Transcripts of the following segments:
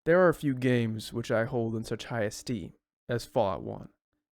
There are few games which I hold in such high esteem as Fallout 1,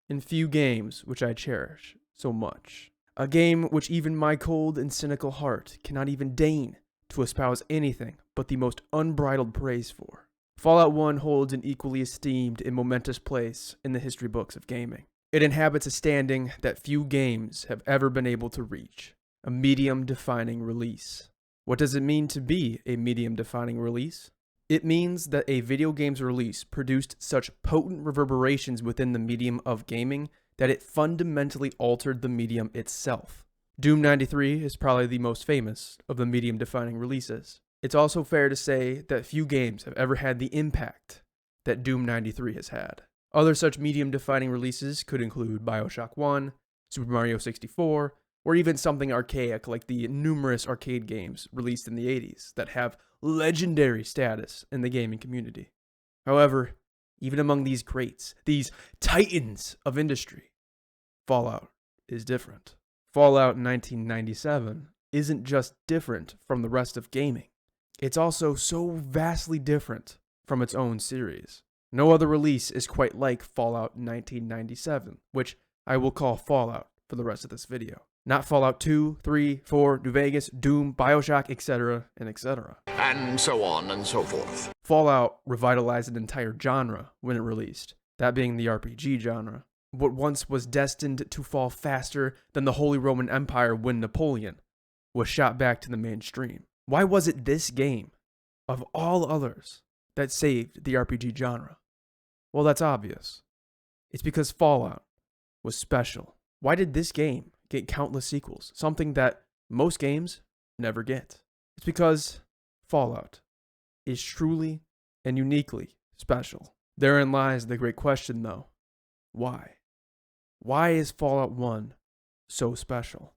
and few games which I cherish so much. A game which even my cold and cynical heart cannot even deign to espouse anything but the most unbridled praise for. Fallout 1 holds an equally esteemed and momentous place in the history books of gaming. It inhabits a standing that few games have ever been able to reach, a medium-defining release. What does it mean to be a medium-defining release? It means that a video game's release produced such potent reverberations within the medium of gaming that it fundamentally altered the medium itself. Doom 93 is probably the most famous of the medium-defining releases. It's also fair to say that few games have ever had the impact that Doom 93 has had. Other such medium-defining releases could include BioShock 1, Super Mario 64, or even something archaic like the numerous arcade games released in the 80s that have legendary status in the gaming community. However, even among these greats, these titans of industry, Fallout is different. Fallout 1997 isn't just different from the rest of gaming. It's also so vastly different from its own series. No other release is quite like Fallout 1997, which I will call Fallout for the rest of this video. Not Fallout 2, 3, 4, New Vegas, Doom, BioShock, etc., and etc. And so on and so forth. Fallout revitalized an entire genre when it released, that being the RPG genre. What once was destined to fall faster than the Holy Roman Empire when Napoleon was shot back to the mainstream. Why was it this game, of all others, that saved the RPG genre? Well, that's obvious. It's because Fallout was special. Why did this game get countless sequels, something that most games never get? It's because Fallout is truly and uniquely special. Therein lies the great question, though. Why? Why is Fallout 1 so special?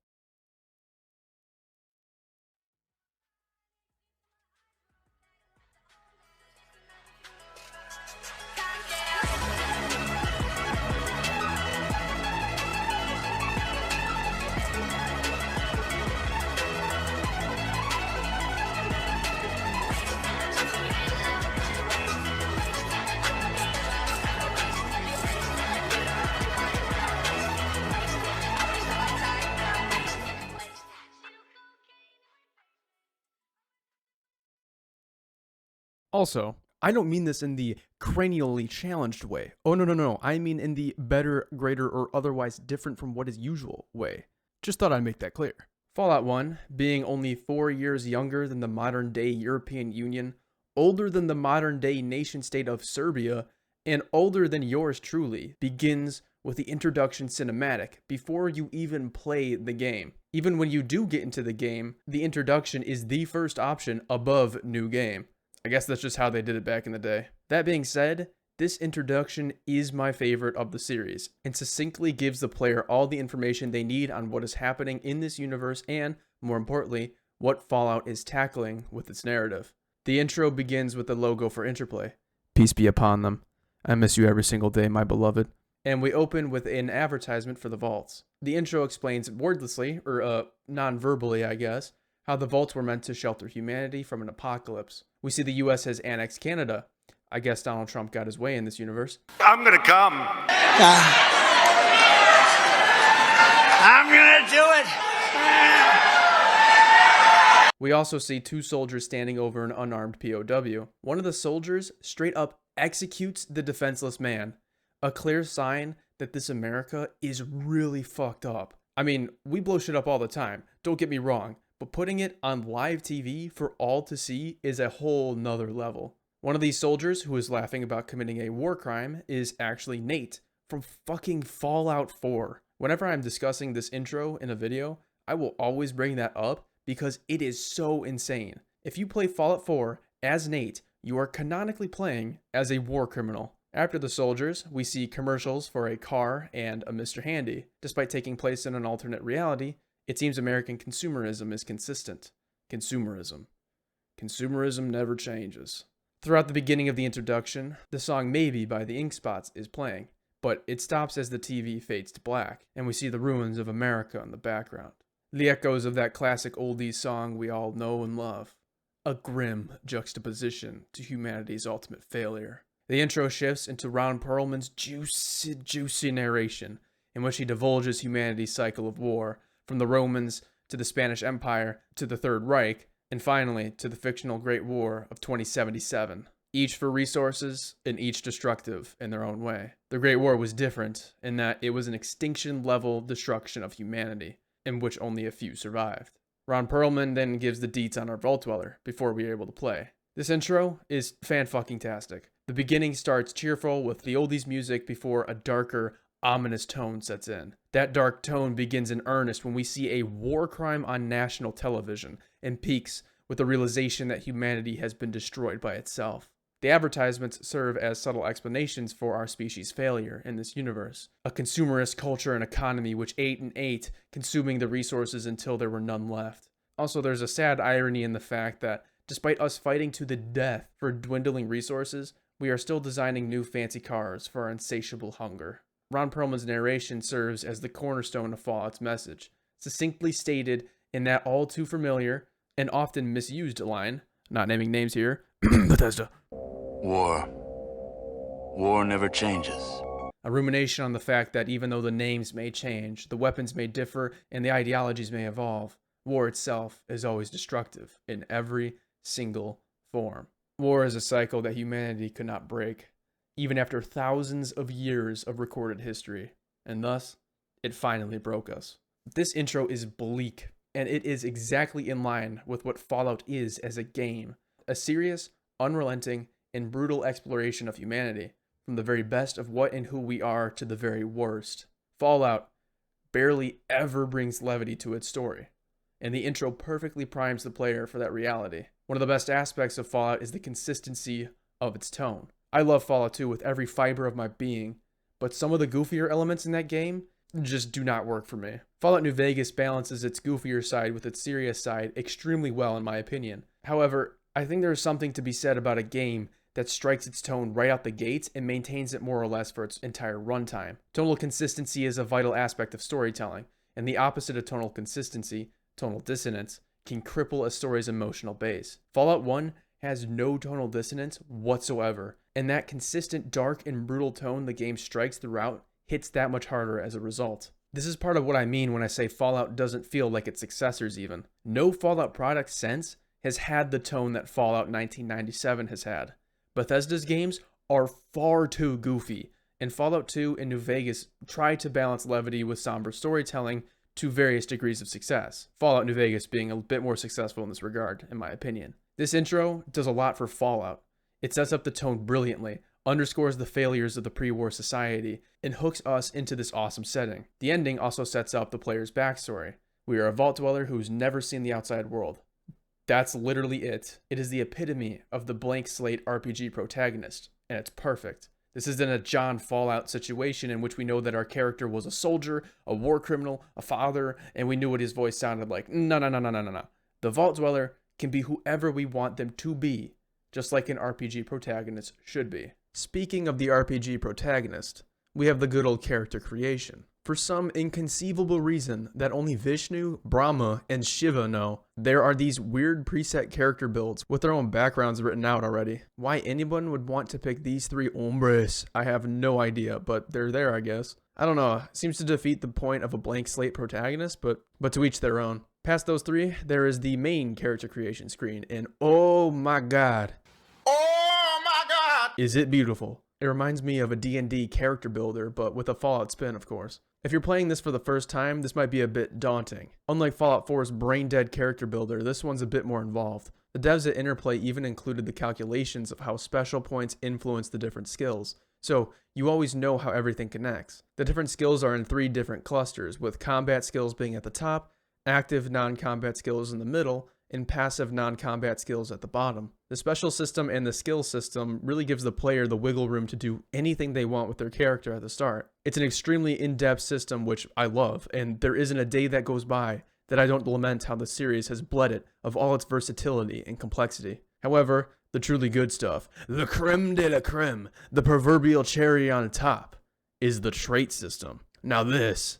Also, I don't mean this in the cranially challenged way. Oh, no. I mean in the better, greater, or otherwise different from what is usual way. Just thought I'd make that clear. Fallout 1, being only 4 years younger than the modern-day European Union, older than the modern-day nation-state of Serbia, and older than yours truly, begins with the introduction cinematic before you even play the game. Even when you do get into the game, the introduction is the first option above new game. I guess that's just how they did it back in the day. That being said, this introduction is my favorite of the series, and succinctly gives the player all the information they need on what is happening in this universe and, more importantly, what Fallout is tackling with its narrative. The intro begins with the logo for Interplay. Peace be upon them. I miss you every single day, my beloved. And we open with an advertisement for the vaults. The intro explains wordlessly, or non-verbally I guess, how the vaults were meant to shelter humanity from an apocalypse. We see the US has annexed Canada. I guess Donald Trump got his way in this universe. I'm gonna come. I'm gonna do it. We also see 2 soldiers standing over an unarmed POW. One of the soldiers straight up executes the defenseless man. A clear sign that this America is really fucked up. I mean, we blow shit up all the time, don't get me wrong, but putting it on live TV for all to see is a whole nother level. One of these soldiers who is laughing about committing a war crime is actually Nate from fucking Fallout 4. Whenever I'm discussing this intro in a video, I will always bring that up because it is so insane. If you play Fallout 4 as Nate, you are canonically playing as a war criminal. After the soldiers, we see commercials for a car and a Mr. Handy. Despite taking place in an alternate reality, it seems American consumerism is consistent. Consumerism never changes. Throughout the beginning of the introduction, the song Maybe by the Ink Spots is playing, but it stops as the TV fades to black, and we see the ruins of America in the background. The echoes of that classic oldies song we all know and love. a grim juxtaposition to humanity's ultimate failure. The intro shifts into Ron Perlman's juicy narration, in which he divulges humanity's cycle of war, from the Romans to the Spanish Empire to the Third Reich, and finally to the fictional Great War of 2077. Each for resources and each destructive in their own way. The Great War was different in that it was an extinction-level destruction of humanity, in which only a few survived. Ron Perlman then gives the deets on our Vault Dweller before we are able to play. This intro is fan-fucking-tastic. The beginning starts cheerful with the oldies music before a darker, ominous tone sets in. That dark tone begins in earnest when we see a war crime on national television and peaks with the realization that humanity has been destroyed by itself. The advertisements serve as subtle explanations for our species' failure in this universe. A consumerist culture and economy which ate and ate, consuming the resources until there were none left. Also, there's a sad irony in the fact that, despite us fighting to the death for dwindling resources, we are still designing new fancy cars for our insatiable hunger. Ron Perlman's narration serves as the cornerstone of Fallout's message, succinctly stated in that all too familiar and often misused line, not naming names here, Bethesda. War never changes. A rumination on the fact that even though the names may change, the weapons may differ, and the ideologies may evolve, war itself is always destructive in every single form. War is a cycle that humanity could not break, even after thousands of years of recorded history, and thus, it finally broke us. This intro is bleak, and it is exactly in line with what Fallout is as a game. A serious, unrelenting, and brutal exploration of humanity, from the very best of what and who we are to the very worst. Fallout barely ever brings levity to its story, and the intro perfectly primes the player for that reality. One of the best aspects of Fallout is the consistency of its tone. I love Fallout 2 with every fiber of my being, but some of the goofier elements in that game just do not work for me. Fallout New Vegas balances its goofier side with its serious side extremely well in my opinion. However, I think there is something to be said about a game that strikes its tone right out the gates and maintains it more or less for its entire runtime. Tonal consistency is a vital aspect of storytelling, and the opposite of tonal consistency, tonal dissonance, can cripple a story's emotional base. Fallout 1 has no tonal dissonance whatsoever, and that consistent dark and brutal tone the game strikes throughout hits that much harder as a result. This is part of what I mean when I say Fallout doesn't feel like its successors even. No Fallout product since has had the tone that Fallout 1997 has had. Bethesda's games are far too goofy, and Fallout 2 and New Vegas try to balance levity with somber storytelling to various degrees of success. Fallout New Vegas being a bit more successful in this regard, in my opinion. This intro does a lot for Fallout. It sets up the tone brilliantly, underscores the failures of the pre-war society, and hooks us into this awesome setting. The ending also sets up the player's backstory. We are a Vault Dweller who's never seen the outside world. That's literally it. It is the epitome of the blank slate RPG protagonist, and it's perfect. This isn't a John Fallout situation in which we know that our character was a soldier, a war criminal, a father, and we knew what his voice sounded like. No. The Vault Dweller can be whoever we want them to be, just like an RPG protagonist should be. Speaking of the RPG protagonist, we have the good old character creation. For some inconceivable reason that only Vishnu, Brahma, and Shiva know, there are these weird preset character builds with their own backgrounds written out already. Why anyone would want to pick these three hombres, I have no idea, but they're there, I guess. I don't know, seems to defeat the point of a blank slate protagonist, but to each their own. Past those three, there is the main character creation screen, and oh my god. Oh my god! Is it beautiful? It reminds me of a D&D character builder, but with a Fallout spin, of course. If you're playing this for the first time, this might be a bit daunting. Unlike Fallout 4's brain-dead character builder, this one's a bit more involved. The devs at Interplay even included the calculations of how special points influence the different skills, so you always know how everything connects. The different skills are in 3 different clusters, with combat skills being at the top, active non-combat skills in the middle, and passive non-combat skills at the bottom. The special system and the skill system really gives the player the wiggle room to do anything they want with their character at the start. It's an extremely in-depth system which I love, and there isn't a day that goes by that I don't lament how the series has bled it of all its versatility and complexity. However, the truly good stuff, the creme de la creme, the proverbial cherry on top, is the trait system. Now this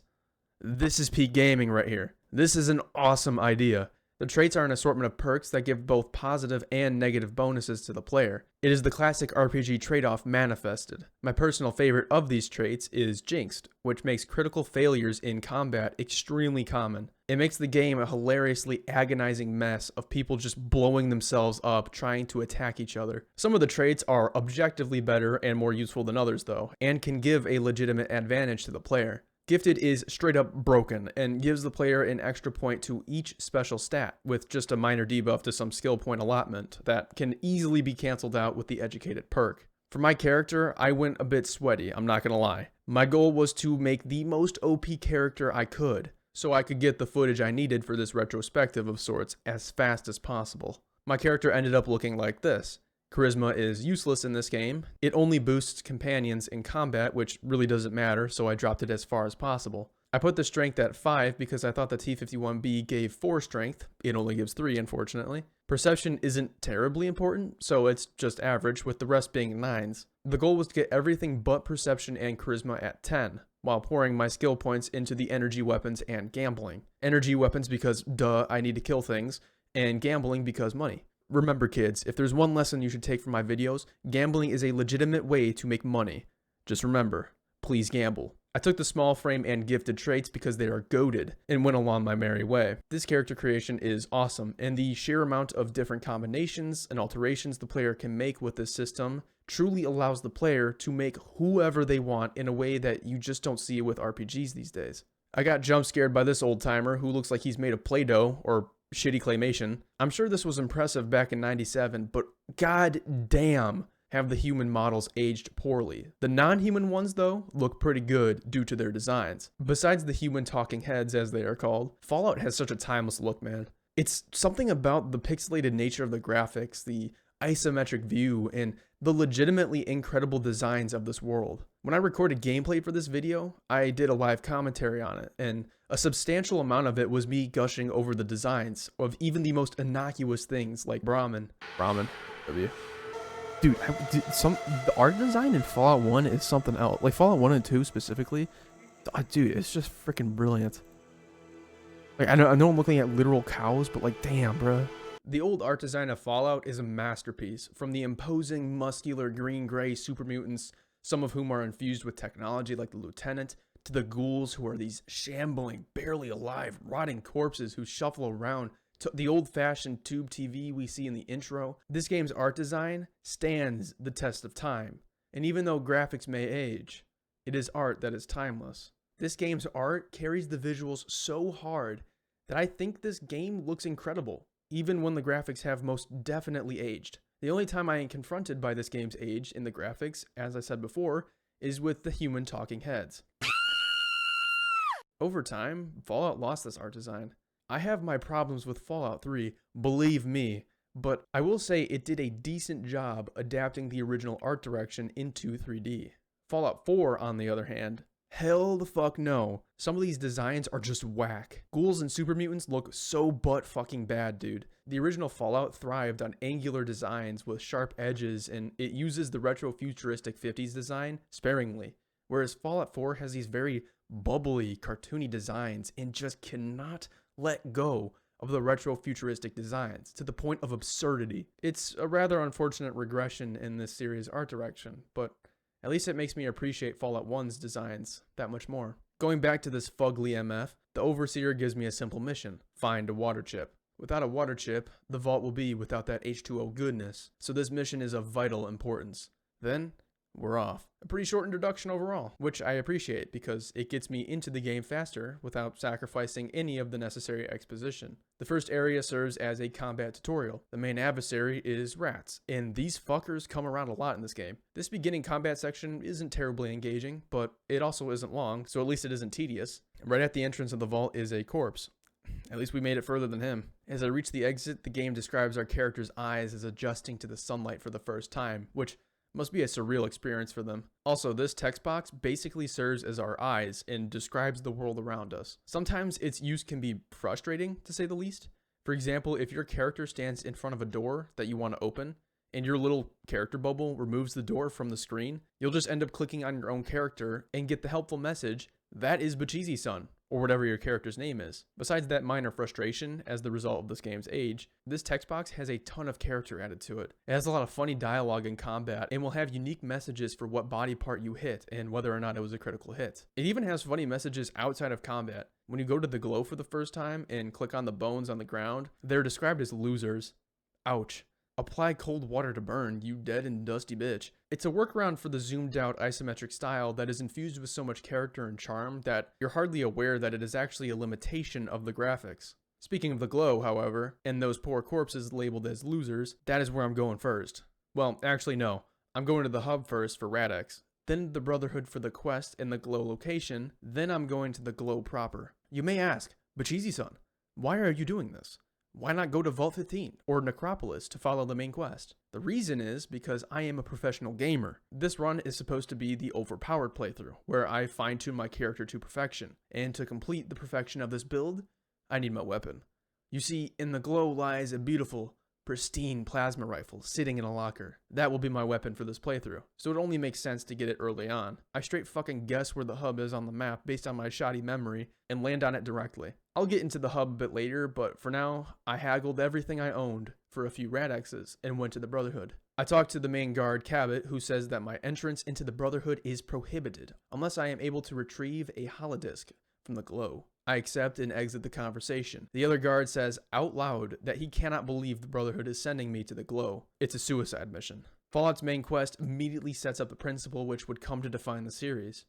is peak gaming right here. This is an awesome idea. The traits are an assortment of perks that give both positive and negative bonuses to the player. It is the classic RPG trade-off manifested. My personal favorite of these traits is Jinxed, which makes critical failures in combat extremely common. It makes the game a hilariously agonizing mess of people just blowing themselves up trying to attack each other. Some of the traits are objectively better and more useful than others though, and can give a legitimate advantage to the player. Gifted is straight up broken and gives the player an extra point to each special stat with just a minor debuff to some skill point allotment that can easily be cancelled out with the educated perk. For my character, I went a bit sweaty, I'm not gonna lie. My goal was to make the most OP character I could, so I could get the footage I needed for this retrospective of sorts as fast as possible. My character ended up looking like this. Charisma is useless in this game. It only boosts companions in combat, which really doesn't matter, so I dropped it as far as possible. I put the strength at 5 because I thought the T51B gave 4 strength. It only gives 3, unfortunately. Perception isn't terribly important, so it's just average, with the rest being 9s. The goal was to get everything but perception and charisma at 10, while pouring my skill points into the energy weapons and gambling. Energy weapons because, duh, I need to kill things, and gambling because money. Remember kids, if there's one lesson you should take from my videos, gambling is a legitimate way to make money. Just remember, please gamble. I took the small frame and gifted traits because they are goated and went along my merry way. This character creation is awesome, and the sheer amount of different combinations and alterations the player can make with this system truly allows the player to make whoever they want in a way that you just don't see with RPGs these days. I got jump scared by this old timer who looks like he's made of Play-Doh or shitty claymation. I'm sure this was impressive back in '97, but god damn have the human models aged poorly. The non-human ones though look pretty good due to their designs. Besides the human talking heads as they are called, Fallout has such a timeless look, man. It's something about the pixelated nature of the graphics, the isometric view, and the legitimately incredible designs of this world. When I recorded gameplay for this video, I did a live commentary on it, and a substantial amount of it was me gushing over the designs of even the most innocuous things like Brahmin. W. Dude, the art design in Fallout 1 is something else. Like Fallout 1 and 2 specifically, dude, it's just freaking brilliant. Like I know I'm looking at literal cows, but like damn, bro. The old art design of Fallout is a masterpiece, from the imposing, muscular green-gray super mutants, some of whom are infused with technology like the Lieutenant, to the ghouls who are these shambling, barely alive, rotting corpses who shuffle around, to the old-fashioned tube TV we see in the intro. This game's art design stands the test of time, and even though graphics may age, it is art that is timeless. This game's art carries the visuals so hard that I think this game looks incredible, even when the graphics have most definitely aged. The only time I am confronted by this game's age in the graphics, as I said before, is with the human talking heads. Over time, Fallout lost this art design. I have my problems with Fallout 3, believe me, but I will say it did a decent job adapting the original art direction into 3D. Fallout 4, on the other hand, hell the fuck no. Some of these designs are just whack. Ghouls and super mutants look so butt fucking bad, dude. The original Fallout thrived on angular designs with sharp edges, and it uses the retro-futuristic 50s design sparingly, whereas Fallout 4 has these very bubbly, cartoony designs and just cannot let go of the retro-futuristic designs to the point of absurdity. It's a rather unfortunate regression in this series' art direction, but at least it makes me appreciate Fallout 1's designs that much more. Going back to this fugly MF, the Overseer gives me a simple mission: find a water chip. Without a water chip, the vault will be without that H2O goodness, so this mission is of vital importance. Then, we're off. A pretty short introduction overall, which I appreciate because it gets me into the game faster without sacrificing any of the necessary exposition. The first area serves as a combat tutorial. The main adversary is rats, and these fuckers come around a lot in this game. This beginning combat section isn't terribly engaging, but it also isn't long, so at least it isn't tedious. Right at the entrance of the vault is a corpse. At least we made it further than him. As I reach the exit, the game describes our character's eyes as adjusting to the sunlight for the first time, which must be a surreal experience for them. Also, this text box basically serves as our eyes and describes the world around us. Sometimes its use can be frustrating, to say the least. For example, if your character stands in front of a door that you want to open, and your little character bubble removes the door from the screen, you'll just end up clicking on your own character and get the helpful message That is S.P.E.C.I.A.L, or whatever your character's name is. Besides that minor frustration as the result of this game's age, this text box has a ton of character added to it. It has a lot of funny dialogue in combat and will have unique messages for what body part you hit and whether or not it was a critical hit. It even has funny messages outside of combat. When you go to the glow for the first time and click on the bones on the ground, they're described as losers. Ouch. Apply cold water to burn, you dead and dusty bitch. It's a workaround for the zoomed out isometric style that is infused with so much character and charm that you're hardly aware that it is actually a limitation of the graphics. Speaking of the glow, however, and those poor corpses labeled as losers, that is where I'm going first. Well, actually no. I'm going to the hub first for Rad-X, then the Brotherhood for the quest and the glow location, then I'm going to the glow proper. You may ask, S.P.E.C.I.A.L, why are you doing this? Why not go to Vault 15 or Necropolis to follow the main quest? The reason is because I am a professional gamer. This run is supposed to be the overpowered playthrough, where I fine-tune my character to perfection, and to complete the perfection of this build, I need my weapon. You see, in the glow lies a beautiful, pristine plasma rifle sitting in a locker. That will be my weapon for this playthrough, so it only makes sense to get it early on. I straight fucking guess where the hub is on the map based on my shoddy memory and land on it directly. I'll get into the hub a bit later, but for now, I haggled everything I owned for a few Rad-X's and went to the Brotherhood. I talked to the main guard, Cabot, who says that my entrance into the Brotherhood is prohibited unless I am able to retrieve a holodisk from the glow. I accept and exit the conversation. The other guard says out loud that he cannot believe the Brotherhood is sending me to the glow. It's a suicide mission. Fallout's main quest immediately sets up the principle which would come to define the series.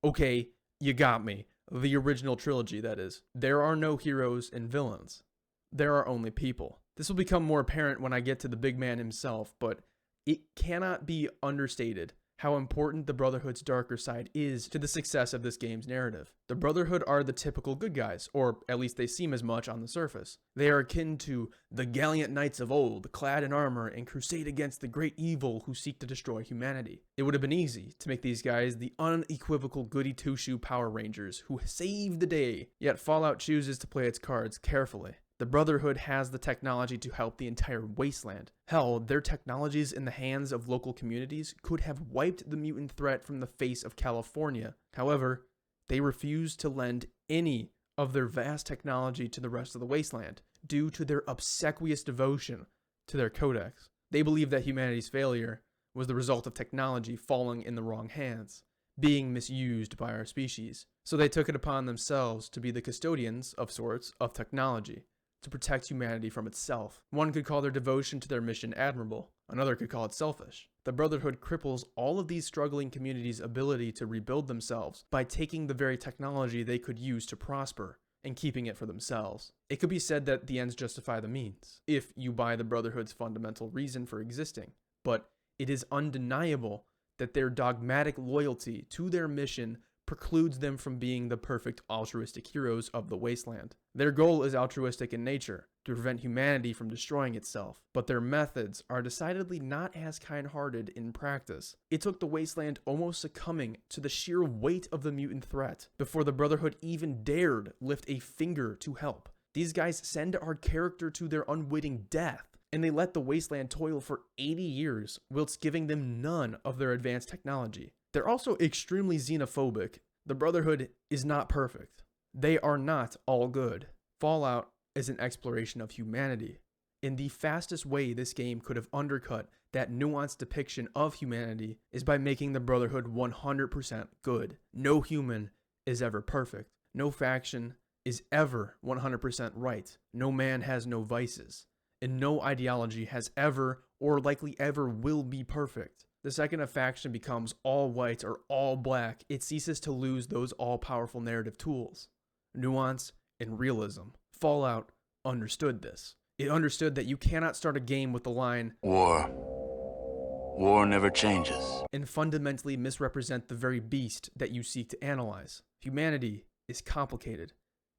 Okay, you got me. The original trilogy, that is. There are no heroes and villains. There are only people. This will become more apparent when I get to the big man himself, but it cannot be understated how important the Brotherhood's darker side is to the success of this game's narrative. The Brotherhood are the typical good guys, or at least they seem as much on the surface. They are akin to the gallant knights of old, clad in armor and crusade against the great evil who seek to destroy humanity. It would have been easy to make these guys the unequivocal goody two-shoe Power Rangers who save the day, yet Fallout chooses to play its cards carefully. The Brotherhood has the technology to help the entire wasteland. Hell, their technologies in the hands of local communities could have wiped the mutant threat from the face of California. However, they refuse to lend any of their vast technology to the rest of the wasteland due to their obsequious devotion to their codex. They believe that humanity's failure was the result of technology falling in the wrong hands, being misused by our species. So they took it upon themselves to be the custodians, of sorts, of technology, to protect humanity from itself. One could call their devotion to their mission admirable. Another could call it selfish. The Brotherhood cripples all of these struggling communities' ability to rebuild themselves by taking the very technology they could use to prosper and keeping it for themselves. It could be said that the ends justify the means, if you buy the Brotherhood's fundamental reason for existing. But it is undeniable that their dogmatic loyalty to their mission precludes them from being the perfect altruistic heroes of the wasteland. Their goal is altruistic in nature, to prevent humanity from destroying itself, but their methods are decidedly not as kind-hearted in practice. It took the wasteland almost succumbing to the sheer weight of the mutant threat before the Brotherhood even dared lift a finger to help. These guys send our character to their unwitting death, and they let the wasteland toil for 80 years whilst giving them none of their advanced technology. They're also extremely xenophobic. The Brotherhood is not perfect. They are not all good. Fallout is an exploration of humanity. And the fastest way this game could have undercut that nuanced depiction of humanity is by making the Brotherhood 100% good. No human is ever perfect. No faction is ever 100% right. No man has no vices. And no ideology has ever or likely ever will be perfect. The second a faction becomes all white or all black, it ceases to lose those all-powerful narrative tools, nuance and realism. Fallout understood this. It understood that you cannot start a game with the line, War never changes. and fundamentally misrepresent the very beast that you seek to analyze. Humanity is complicated,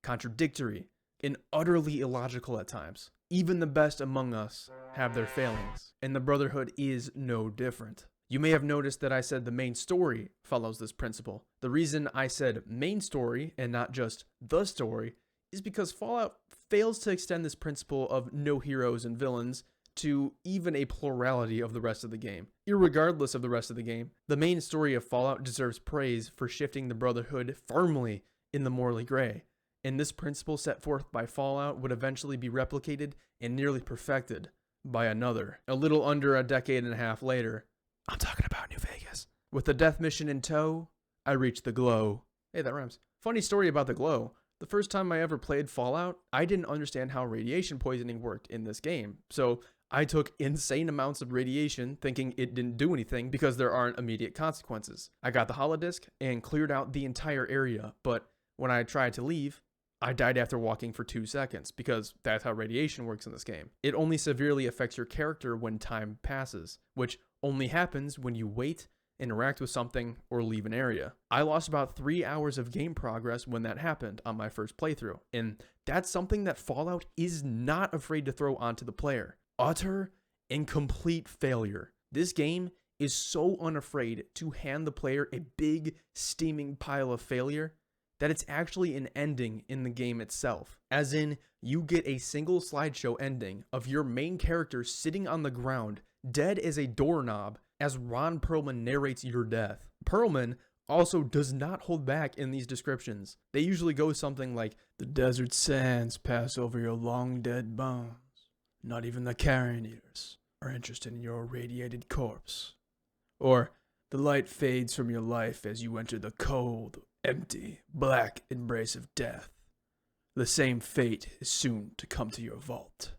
contradictory, and utterly illogical at times. Even the best among us have their failings, and the Brotherhood is no different. You may have noticed that I said the main story follows this principle. The reason I said main story and not just the story is because Fallout fails to extend this principle of no heroes and villains to even a plurality of the rest of the game. Irregardless of the rest of the game, the main story of Fallout deserves praise for shifting the Brotherhood firmly in the morally gray, and this principle set forth by Fallout would eventually be replicated and nearly perfected by another, a little under a decade and a half later. I'm talking about New Vegas. With the death mission in tow, I reached the glow. Hey, that rhymes. Funny story about the glow. The first time I ever played Fallout, I didn't understand how radiation poisoning worked in this game. So I took insane amounts of radiation thinking it didn't do anything because there aren't immediate consequences. I got the holodisk and cleared out the entire area, but when I tried to leave, I died after walking for 2 seconds because that's how radiation works in this game. It only severely affects your character when time passes, which only happens when you wait, interact with something, or leave an area. I lost about 3 hours of game progress when that happened on my first playthrough, and that's something that Fallout is not afraid to throw onto the player. Utter and complete failure. This game is so unafraid to hand the player a big, steaming pile of failure that it's actually an ending in the game itself. As in, you get a single slideshow ending of your main character sitting on the ground, dead as a doorknob, as Ron Perlman narrates your death. Perlman also does not hold back in these descriptions. They usually go something like, "The desert sands pass over your long dead bones. Not even the carrion eaters are interested in your irradiated corpse." Or, "The light fades from your life as you enter the cold, empty, black embrace of death. The same fate is soon to come to your vault."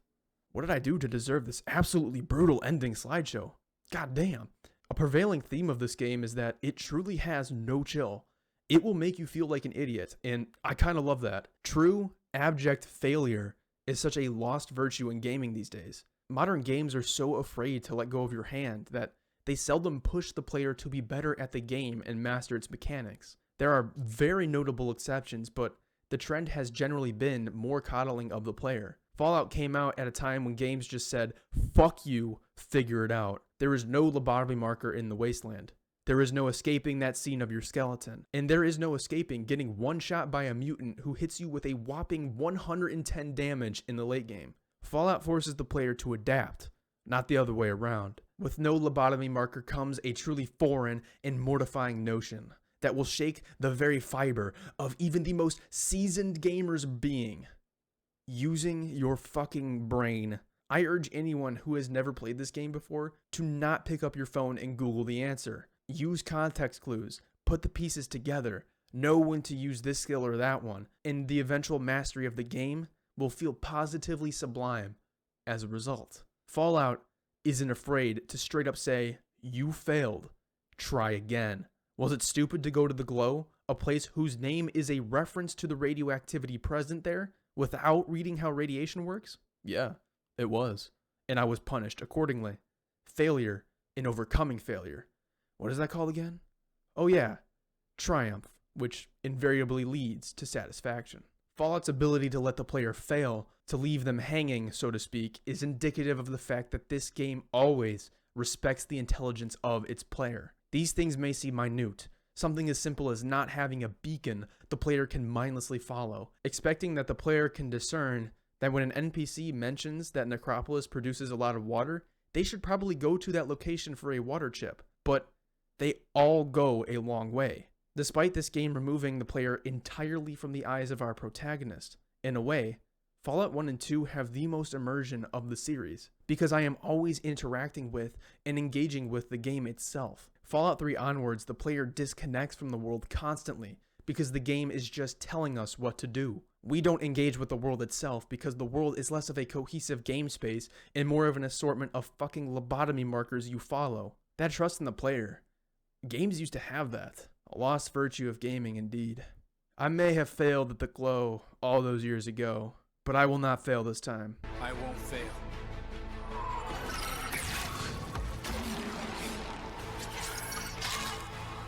What did I do to deserve this absolutely brutal ending slideshow? God damn. A prevailing theme of this game is that it truly has no chill. It will make you feel like an idiot, and I kind of love that. True, abject failure is such a lost virtue in gaming these days. Modern games are so afraid to let go of your hand that they seldom push the player to be better at the game and master its mechanics. There are very notable exceptions, but the trend has generally been more coddling of the player. Fallout came out at a time when games just said, "Fuck you, figure it out." There is no lobotomy marker in the wasteland. There is no escaping that scene of your skeleton. And there is no escaping getting one shot by a mutant who hits you with a whopping 110 damage in the late game. Fallout forces the player to adapt, not the other way around. With no lobotomy marker comes a truly foreign and mortifying notion that will shake the very fiber of even the most seasoned gamer's being. Using your fucking brain. I urge anyone who has never played this game before to not pick up your phone and Google the answer. Use context clues, put the pieces together, know when to use this skill or that one, and the eventual mastery of the game will feel positively sublime as a result. Fallout isn't afraid to straight up say, "You failed, try again." Was it stupid to go to the Glow, a place whose name is a reference to the radioactivity present there, without reading how radiation works? Yeah, it was. And I was punished accordingly. Failure in overcoming failure. What is that called again? Oh yeah, triumph, which invariably leads to satisfaction. Fallout's ability to let the player fail, to leave them hanging, so to speak, is indicative of the fact that this game always respects the intelligence of its player. These things may seem minute. Something as simple as not having a beacon the player can mindlessly follow, expecting that the player can discern that when an NPC mentions that Necropolis produces a lot of water, they should probably go to that location for a water chip. But they all go a long way. Despite this game removing the player entirely from the eyes of our protagonist, in a way, Fallout 1 and 2 have the most immersion of the series, because I am always interacting with and engaging with the game itself. Fallout 3 onwards, the player disconnects from the world constantly, because the game is just telling us what to do. We don't engage with the world itself because the world is less of a cohesive game space and more of an assortment of fucking lobotomy markers you follow. That trust in the player. Games used to have that. A lost virtue of gaming indeed. I may have failed at the Glow all those years ago, but I will not fail this time. I won't fail.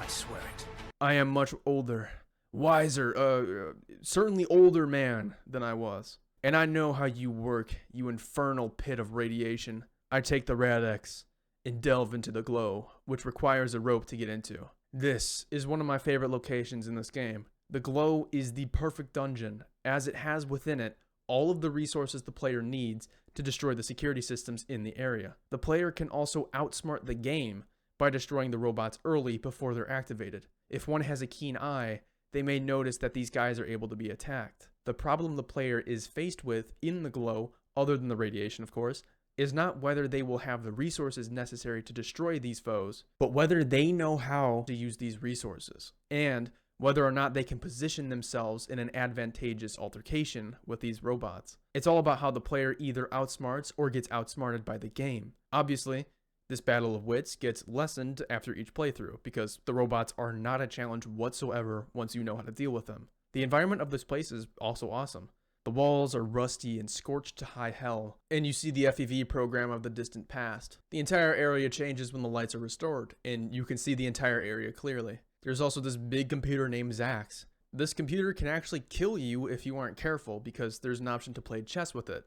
I swear it. I am much older, wiser, certainly older man than I was. And I know how you work, you infernal pit of radiation. I take the Rad-X and delve into the Glow, which requires a rope to get into. This is one of my favorite locations in this game. The Glow is the perfect dungeon, as it has within it all of the resources the player needs to destroy the security systems in the area. The player can also outsmart the game by destroying the robots early before they're activated. If one has a keen eye, they may notice that these guys are able to be attacked. The problem the player is faced with in the glow, other than the radiation of course, is not whether they will have the resources necessary to destroy these foes, but whether they know how to use these resources, and whether or not they can position themselves in an advantageous altercation with these robots. It's all about how the player either outsmarts or gets outsmarted by the game. Obviously, this battle of wits gets lessened after each playthrough, because the robots are not a challenge whatsoever once you know how to deal with them. The environment of this place is also awesome. The walls are rusty and scorched to high hell, and you see the FEV program of the distant past. The entire area changes when the lights are restored, and you can see the entire area clearly. There's also this big computer named Zax. This computer can actually kill you if you aren't careful, because there's an option to play chess with it,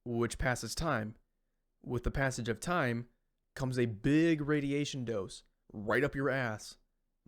which passes time. With the passage of time comes a big radiation dose right up your ass.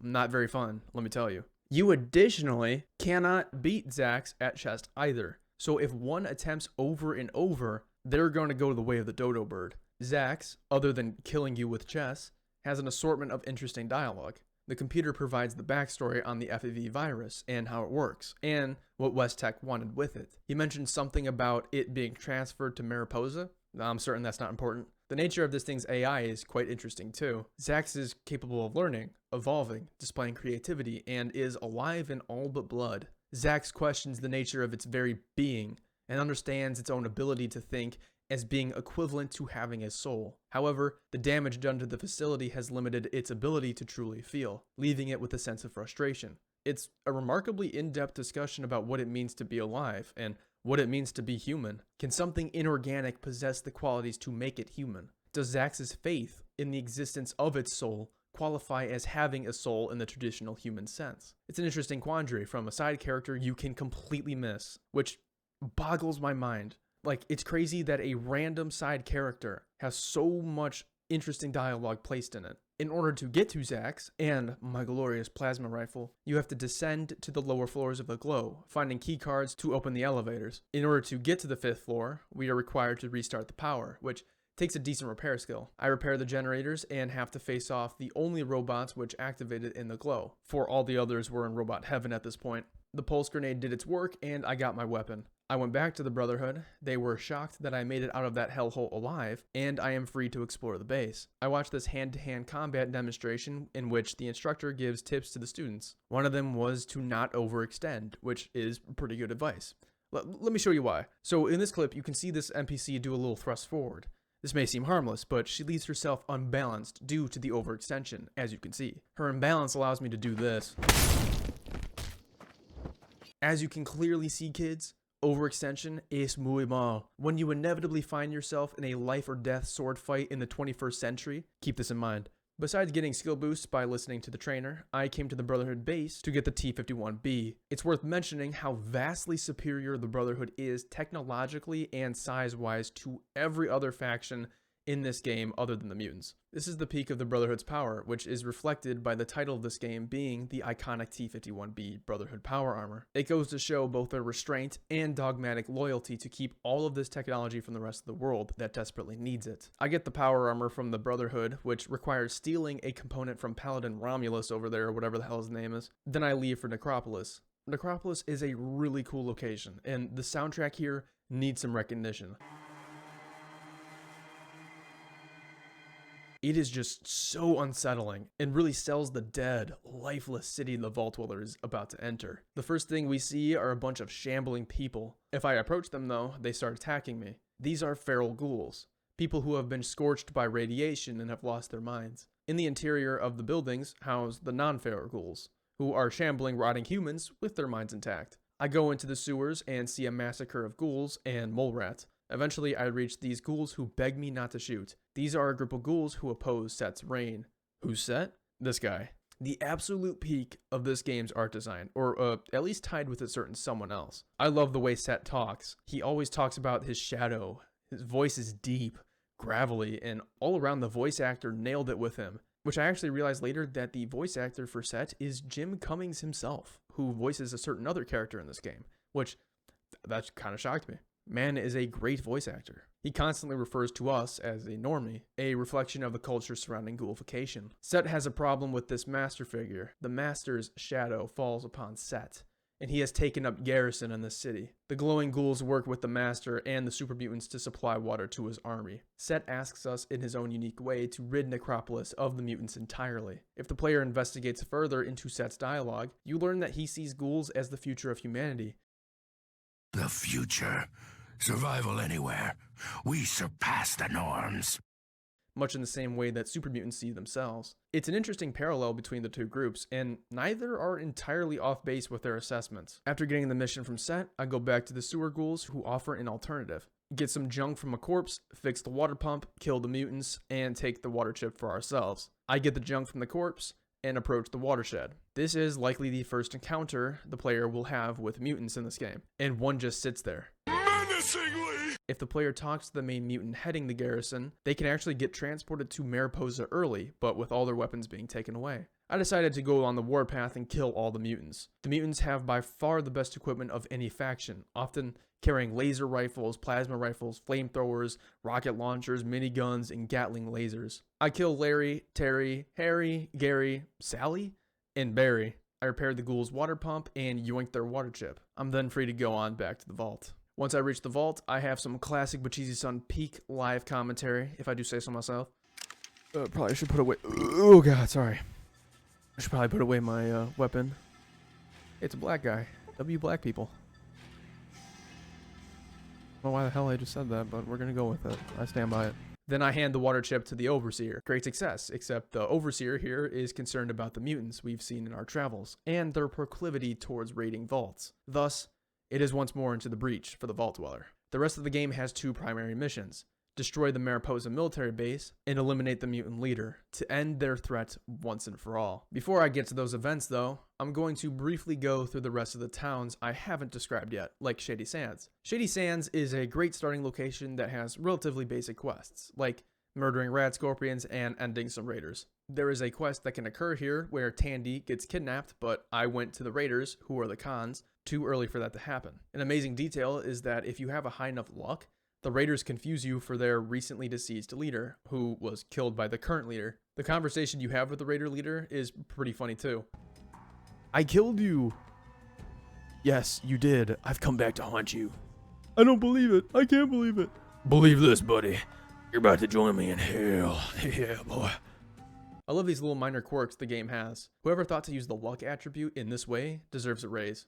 Not very fun, let me tell you. You additionally cannot beat Zax at chess either. So if one attempts over and over, they're going to go the way of the dodo bird. Zax, other than killing you with chess, has an assortment of interesting dialogue. The computer provides the backstory on the FEV virus and how it works, and what West Tech wanted with it. He mentioned something about it being transferred to Mariposa. I'm certain that's not important. The nature of this thing's AI is quite interesting too. Zax is capable of learning, evolving, displaying creativity, and is alive in all but blood. Zax questions the nature of its very being, and understands its own ability to think as being equivalent to having a soul. However, the damage done to the facility has limited its ability to truly feel, leaving it with a sense of frustration. It's a remarkably in-depth discussion about what it means to be alive, and what it means to be human. Can something inorganic possess the qualities to make it human? Does Zax's faith in the existence of its soul qualify as having a soul in the traditional human sense? It's an interesting quandary from a side character you can completely miss, which boggles my mind. Like, it's crazy that a random side character has so much interesting dialogue placed in it. In order to get to Zax and my glorious plasma rifle, you have to descend to the lower floors of the glow, finding key cards to open the elevators. In order to get to the 5th floor, we are required to restart the power, which takes a decent repair skill. I repair the generators and have to face off the only robots which activated in the glow, for all the others were in robot heaven at this point. The pulse grenade did its work and I got my weapon. I went back to the Brotherhood. They were shocked that I made it out of that hellhole alive, and I am free to explore the base. I watched this hand-to-hand combat demonstration in which the instructor gives tips to the students. One of them was to not overextend, which is pretty good advice. Let me show you why. So in this clip, you can see this NPC do a little thrust forward. This may seem harmless, but she leaves herself unbalanced due to the overextension, as you can see. Her imbalance allows me to do this. As you can clearly see, kids, overextension es muy mal. When you inevitably find yourself in a life or death sword fight in the 21st century, keep this in mind. Besides getting skill boosts by listening to the trainer, I came to the Brotherhood base to get the T-51B. It's worth mentioning how vastly superior the Brotherhood is technologically and size-wise to every other faction in this game other than the mutants. This is the peak of the Brotherhood's power, which is reflected by the title of this game being the iconic T-51B Brotherhood Power Armor. It goes to show both their restraint and dogmatic loyalty to keep all of this technology from the rest of the world that desperately needs it. I get the power armor from the Brotherhood, which requires stealing a component from Paladin Romulus over there, or whatever the hell his name is. Then I leave for Necropolis. Necropolis is a really cool location, and the soundtrack here needs some recognition. It is just so unsettling and really sells the dead, lifeless city the Vault Dweller is about to enter. The first thing we see are a bunch of shambling people. If I approach them though, they start attacking me. These are feral ghouls, people who have been scorched by radiation and have lost their minds. In the interior of the buildings house the non-feral ghouls, who are shambling, rotting humans with their minds intact. I go into the sewers and see a massacre of ghouls and mole rats. Eventually, I reach these ghouls who beg me not to shoot. These are a group of ghouls who oppose Set's reign. Who's Set? This guy. The absolute peak of this game's art design, or at least tied with a certain someone else. I love the way Set talks. He always talks about his shadow. His voice is deep, gravelly, and all around the voice actor nailed it with him. Which I actually realized later that the voice actor for Set is Jim Cummings himself, who voices a certain other character in this game. Which, That kind of shocked me. Man is a great voice actor. He constantly refers to us as a normie, a reflection of the culture surrounding ghoulification. Set has a problem with this master figure. The master's shadow falls upon Set, and he has taken up garrison in the city. The glowing ghouls work with the master and the super mutants to supply water to his army. Set asks us in his own unique way to rid Necropolis of the mutants entirely. If the player investigates further into Set's dialogue, you learn that he sees ghouls as the future of humanity. The future. Survival anywhere. We surpass the norms. Much in the same way that super mutants see themselves. It's an interesting parallel between the two groups, and neither are entirely off base with their assessments. After getting the mission from Set, I go back to the sewer ghouls who offer an alternative. Get some junk from a corpse, fix the water pump, kill the mutants, and take the water chip for ourselves. I get the junk from the corpse and approach the watershed. This is likely the first encounter the player will have with mutants in this game, and one just sits there. Menacingly! If the player talks to the main mutant heading the garrison, they can actually get transported to Mariposa early, but with all their weapons being taken away. I decided to go on the warpath and kill all the mutants. The mutants have by far the best equipment of any faction, often carrying laser rifles, plasma rifles, flamethrowers, rocket launchers, miniguns, and Gatling lasers. I kill Larry, Terry, Harry, Gary, Sally, and Barry. I repaired the ghouls' water pump and yoinked their water chip. I'm then free to go on back to the vault. Once I reach the vault, I have some classic Bachizi Sun peak live commentary, if I do say so myself. Probably should put away... Oh god, sorry. I should probably put away my weapon. It's a black guy. W black people. I don't know why the hell I just said that, but we're gonna go with it. I stand by it. Then I hand the water chip to the Overseer. Great success, except the Overseer here is concerned about the mutants we've seen in our travels, and their proclivity towards raiding vaults. Thus, it is once more into the breach for the Vault Dweller. The rest of the game has two primary missions: destroy the Mariposa military base and eliminate the mutant leader to end their threat once and for all. Before I get to those events though, I'm going to briefly go through the rest of the towns I haven't described yet, like Shady Sands. Shady Sands is a great starting location that has relatively basic quests, like murdering rat scorpions and ending some raiders. There is a quest that can occur here where Tandy gets kidnapped, but I went to the raiders, who are the cons, too early for that to happen. An amazing detail is that if you have a high enough luck, the raiders confuse you for their recently deceased leader, who was killed by the current leader. The conversation you have with the raider leader is pretty funny too. I killed you. Yes, you did. I've come back to haunt you. I don't believe it. I can't believe it. Believe this, buddy. You're about to join me in hell. Yeah, boy. I love these little minor quirks the game has. Whoever thought to use the luck attribute in this way deserves a raise.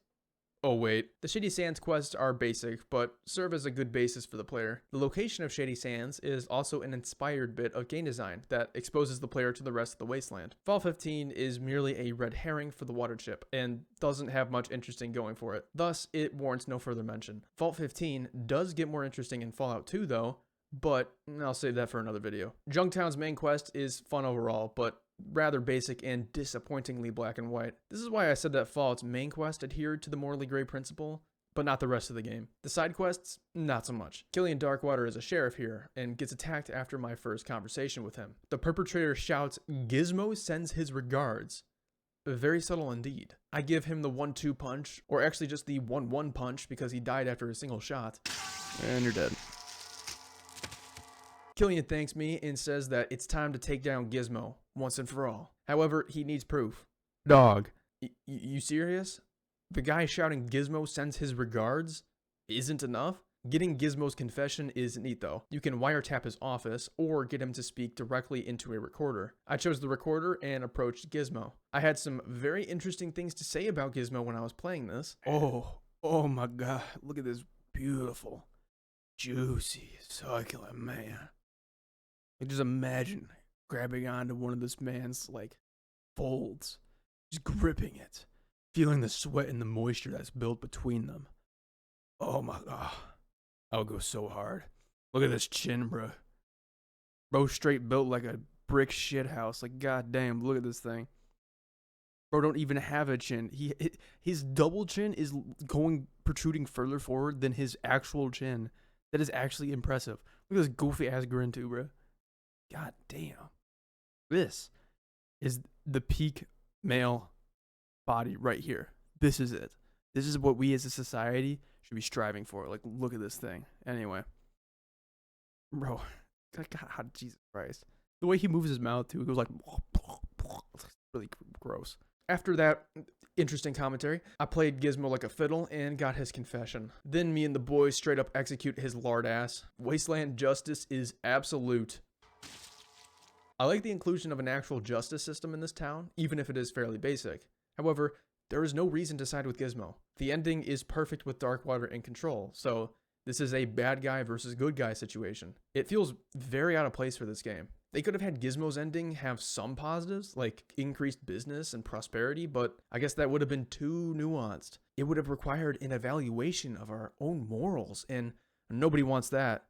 Oh wait, the Shady Sands quests are basic, but serve as a good basis for the player. The location of Shady Sands is also an inspired bit of game design that exposes the player to the rest of the wasteland. Vault 15 is merely a red herring for the water chip, and doesn't have much interesting going for it. Thus, it warrants no further mention. Vault 15 does get more interesting in Fallout 2 though, but I'll save that for another video. Junktown's main quest is fun overall, but rather basic and disappointingly black and white. This is why I said that Fallout's main quest adhered to the morally gray principle, but not the rest of the game. The side quests, not so much. Killian Darkwater is a sheriff here, and gets attacked after my first conversation with him. The perpetrator shouts, "Gizmo sends his regards." Very subtle indeed. I give him the 1-2 punch, or actually just the 1-1 punch because he died after a single shot. And you're dead. Killian thanks me and says that it's time to take down Gizmo once and for all. However, he needs proof. Dog, you serious? The guy shouting Gizmo sends his regards isn't enough? Getting Gizmo's confession is neat though. You can wiretap his office or get him to speak directly into a recorder. I chose the recorder and approached Gizmo. I had some very interesting things to say about Gizmo when I was playing this. Oh my god, look at this beautiful, juicy, succulent man. Just imagine grabbing onto one of this man's, like, folds, just gripping it, feeling the sweat and the moisture that's built between them. Oh my god. I would go so hard. Look at this chin, bro. Bro straight built like a brick shit house. Like, goddamn, look at this thing. Bro don't even have a chin. His double chin is protruding further forward than his actual chin. That is actually impressive. Look at this goofy ass grin too, bro. God damn. This is the peak male body right here. This is it. This is what we as a society should be striving for. Like, look at this thing. Anyway. Bro. God, Jesus Christ. The way he moves his mouth, too, it goes like... really gross. After that interesting commentary, I played Gizmo like a fiddle and got his confession. Then me and the boys straight up execute his lard ass. Wasteland justice is absolute. I like the inclusion of an actual justice system in this town, even if it is fairly basic. However, there is no reason to side with Gizmo. The ending is perfect with Darkwater in control, so this is a bad guy versus good guy situation. It feels very out of place for this game. They could have had Gizmo's ending have some positives, like increased business and prosperity, but I guess that would have been too nuanced. It would have required an evaluation of our own morals, and nobody wants that,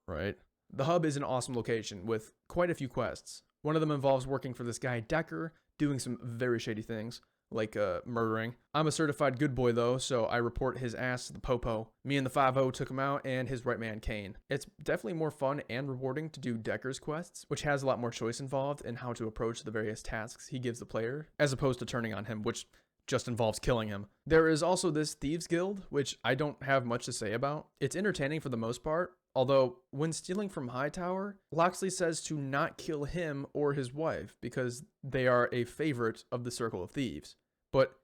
right? The hub is an awesome location with quite a few quests. One of them involves working for this guy Decker, doing some very shady things, like murdering. I'm a certified good boy though, so I report his ass to the popo. Me and the 5-0 took him out, and his right man Kane. It's definitely more fun and rewarding to do Decker's quests, which has a lot more choice involved in how to approach the various tasks he gives the player, as opposed to turning on him, which just involves killing him. There is also this Thieves Guild, which I don't have much to say about. It's entertaining for the most part, although when stealing from Hightower, Loxley says to not kill him or his wife because they are a favorite of the Circle of Thieves. But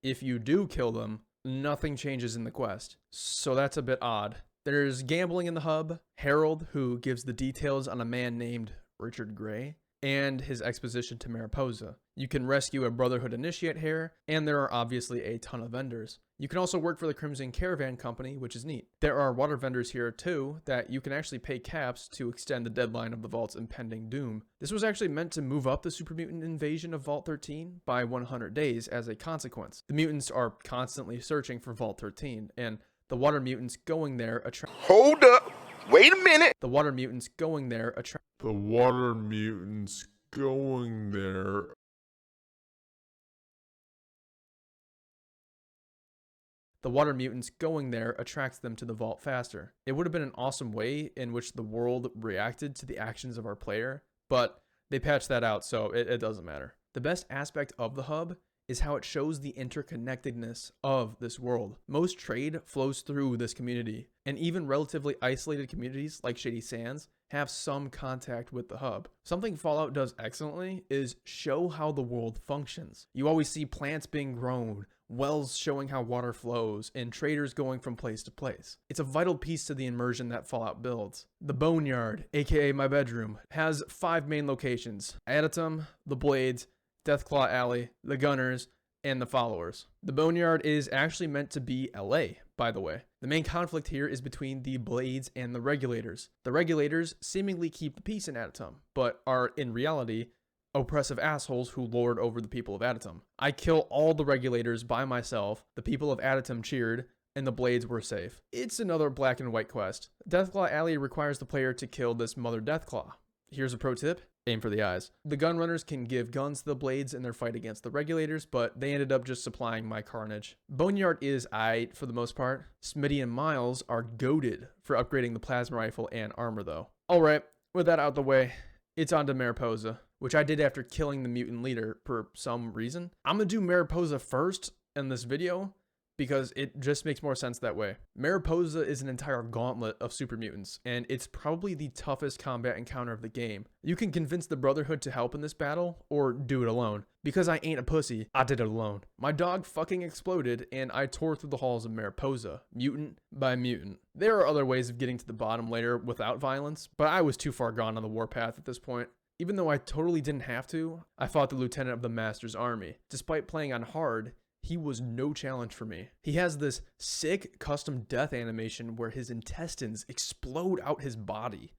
if you do kill them, nothing changes in the quest. So that's a bit odd. There's gambling in the hub, Harold, who gives the details on a man named Richard Gray, and his exposition to Mariposa. You can rescue a Brotherhood Initiate here, and there are obviously a ton of vendors. You can also work for the Crimson Caravan Company, which is neat. There are water vendors here too that you can actually pay caps to extend the deadline of the Vault's impending doom. This was actually meant to move up the super mutant invasion of Vault 13 by 100 days as a consequence. The mutants are constantly searching for Vault 13, and the water mutants going there attract... Hold up. Wait a minute. The water mutants going there attract... The water mutants going there. The water mutants going there attracts them to the vault faster. It would have been an awesome way in which the world reacted to the actions of our player, but they patched that out, so it doesn't matter. The best aspect of the hub is how it shows the interconnectedness of this world. Most trade flows through this community, and even relatively isolated communities like Shady Sands have some contact with the hub. Something Fallout does excellently is show how the world functions. You always see plants being grown, wells showing how water flows, and traders going from place to place. It's a vital piece to the immersion that Fallout builds. The Boneyard, aka my bedroom, has 5 main locations: Adatum, the Blades, Deathclaw Alley, the Gunners, and the Followers. The Boneyard is actually meant to be LA, by the way. The main conflict here is between the Blades and the Regulators. The Regulators seemingly keep the peace in Adatum, but are in reality oppressive assholes who lord over the people of Adatum. I kill all the Regulators by myself, the people of Adatum cheered, and the Blades were safe. It's another black and white quest. Deathclaw Alley requires the player to kill this Mother Deathclaw. Here's a pro tip: aim for the eyes. The Gunrunners can give guns to the Blades in their fight against the Regulators, but they ended up just supplying my carnage. Boneyard is aight for the most part. Smitty and Miles are goated for upgrading the plasma rifle and armor though. Alright, with that out the way, it's on to Mariposa, which I did after killing the mutant leader for some reason. I'm gonna do Mariposa first in this video, because it just makes more sense that way. Mariposa is an entire gauntlet of super mutants, and it's probably the toughest combat encounter of the game. You can convince the Brotherhood to help in this battle, or do it alone. Because I ain't a pussy, I did it alone. My dog fucking exploded, and I tore through the halls of Mariposa, mutant by mutant. There are other ways of getting to the bottom later without violence, but I was too far gone on the warpath at this point. Even though I totally didn't have to, I fought the lieutenant of the Master's army. Despite playing on hard, he was no challenge for me. He has this sick custom death animation where his intestines explode out his body.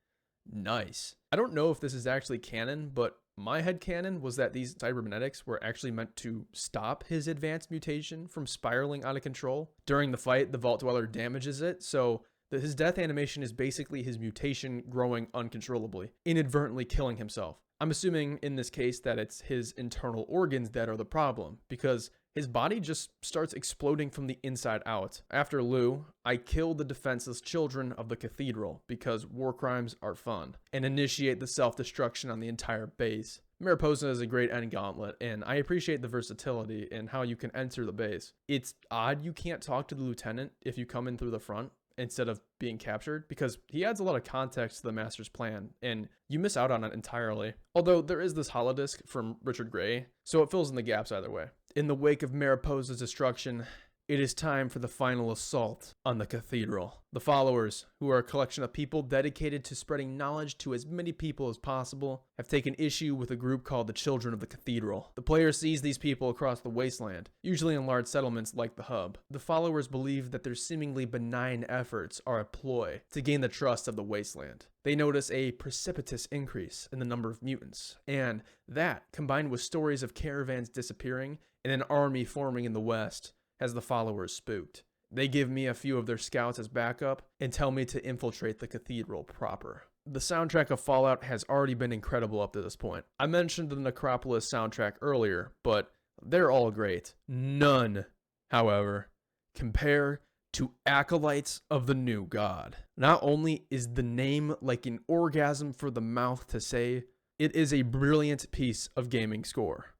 Nice. I don't know if this is actually canon, but my headcanon was that these cybernetics were actually meant to stop his advanced mutation from spiraling out of control. During the fight, the Vault Dweller damages it, so his death animation is basically his mutation growing uncontrollably, inadvertently killing himself. I'm assuming in this case that it's his internal organs that are the problem, because his body just starts exploding from the inside out. After Lou, I kill the defenseless children of the cathedral because war crimes are fun, and initiate the self-destruction on the entire base. Mariposa is a great end gauntlet, and I appreciate the versatility and how you can enter the base. It's odd you can't talk to the lieutenant if you come in through the front instead of being captured, because he adds a lot of context to the Master's plan, and you miss out on it entirely. Although there is this holodisc from Richard Gray, so it fills in the gaps either way. In the wake of Mariposa's destruction, it is time for the final assault on the cathedral. The followers, who are a collection of people dedicated to spreading knowledge to as many people as possible, have taken issue with a group called the Children of the Cathedral. The player sees these people across the wasteland, usually in large settlements like the Hub. The followers believe that their seemingly benign efforts are a ploy to gain the trust of the wasteland. They notice a precipitous increase in the number of mutants, and that, combined with stories of caravans disappearing and an army forming in the west, has the followers spooked. They give me a few of their scouts as backup and tell me to infiltrate the cathedral proper. The soundtrack of Fallout has already been incredible up to this point. I mentioned the Necropolis soundtrack earlier, but they're all great. None, however, compare to Acolytes of the New God. Not only is the name like an orgasm for the mouth to say, it is a brilliant piece of gaming score.